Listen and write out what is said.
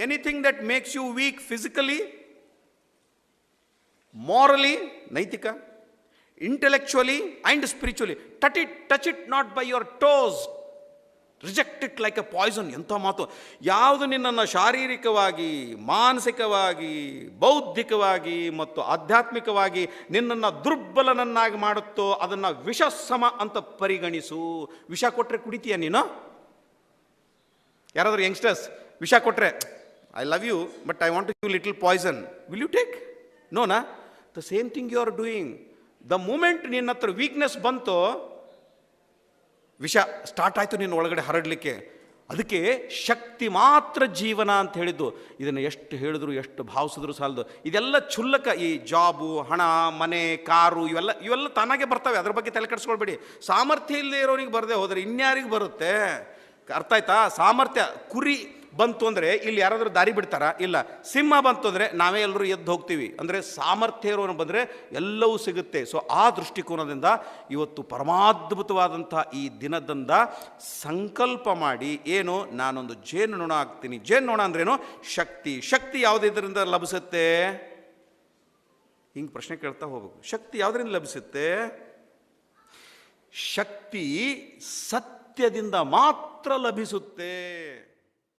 Anything that makes you weak physically, morally ನೈತಿಕ, intellectually and spiritually. Touch it not by your toes, reject it like a poison. ಎಂಥ ಮಾತು! ಯಾವುದು ನಿನ್ನನ್ನು ಶಾರೀರಿಕವಾಗಿ, ಮಾನಸಿಕವಾಗಿ, ಬೌದ್ಧಿಕವಾಗಿ ಮತ್ತು ಆಧ್ಯಾತ್ಮಿಕವಾಗಿ ನಿನ್ನನ್ನು ದುರ್ಬಲನನ್ನಾಗಿ ಮಾಡುತ್ತೋ ಅದನ್ನು ವಿಷಸಮ ಅಂತ ಪರಿಗಣಿಸು. ವಿಷ ಕೊಟ್ಟರೆ ಕುಡಿತೀಯ ನೀನು? ಯಾರಾದರೂ ಯಂಗ್ಸ್ಟರ್ಸ್ ವಿಷ ಕೊಟ್ಟರೆ, I love you but I want to give little poison, will you take? ನೋನಾ? The same thing you are doing. The moment ನಿನ್ನ ಹತ್ರ ವೀಕ್ನೆಸ್ ಬಂತು, ವಿಷ ಸ್ಟಾರ್ಟ್ ಆಯಿತು ನಿನ್ನ ಒಳಗಡೆ ಹರಡಲಿಕ್ಕೆ. ಅದಕ್ಕೆ ಶಕ್ತಿ ಮಾತ್ರ ಜೀವನ ಅಂತ ಹೇಳಿದ್ದು. ಇದನ್ನು ಎಷ್ಟು ಹೇಳಿದ್ರು, ಎಷ್ಟು ಭಾವಿಸಿದ್ರು ಸಾಲದು. ಇದೆಲ್ಲ ಕ್ಷುಲ್ಲಕ. ಈ ಜಾಬು, ಹಣ, ಮನೆ, ಕಾರು ಇವೆಲ್ಲ ತಾನಾಗೆ ಬರ್ತವೆ. ಅದ್ರ ಬಗ್ಗೆ ತಲೆ ಕೆಡಿಸ್ಕೊಳ್ಬೇಡಿ. ಸಾಮರ್ಥ್ಯ ಇಲ್ಲದೆ ಇರೋನಿಗೆ ಬರದೆ ಹೋದರೆ ಇನ್ಯಾರಿಗೆ ಬರುತ್ತೆ? ಅರ್ಥ ಆಯ್ತಾ? ಸಾಮರ್ಥ್ಯ. ಕುರಿ ಬಂತು ಅಂದರೆ ಇಲ್ಲಿ ಯಾರಾದರೂ ದಾರಿ ಬಿಡ್ತಾರಾ? ಇಲ್ಲ. ಸಿಂಹ ಬಂತು ಅಂದರೆ ನಾವೇ ಎಲ್ಲರೂ ಎದ್ದು ಹೋಗ್ತೀವಿ. ಅಂದರೆ ಸಾಮರ್ಥ್ಯ ಇರೋನು ಬಂದರೆ ಎಲ್ಲವೂ ಸಿಗುತ್ತೆ. ಸೊ ಆ ದೃಷ್ಟಿಕೋನದಿಂದ ಇವತ್ತು ಪರಮಾದ್ಭುತವಾದಂಥ ಈ ದಿನದಿಂದ ಸಂಕಲ್ಪ ಮಾಡಿ, ಏನು, ನಾನೊಂದು ಜೇನುನೊಣ ಆಗ್ತೀನಿ. ಜೇನುನೊಣ ಅಂದ್ರೇನು? ಶಕ್ತಿ. ಶಕ್ತಿ ಯಾವುದರಿಂದ ಲಭಿಸುತ್ತೆ? ಹಿಂಗೆ ಪ್ರಶ್ನೆ ಕೇಳ್ತಾ ಹೋಗ್ಬೇಕು. ಶಕ್ತಿ ಯಾವುದರಿಂದ ಲಭಿಸುತ್ತೆ? ಶಕ್ತಿ ಸತ್ಯದಿಂದ ಮಾತ್ರ ಲಭಿಸುತ್ತೆ.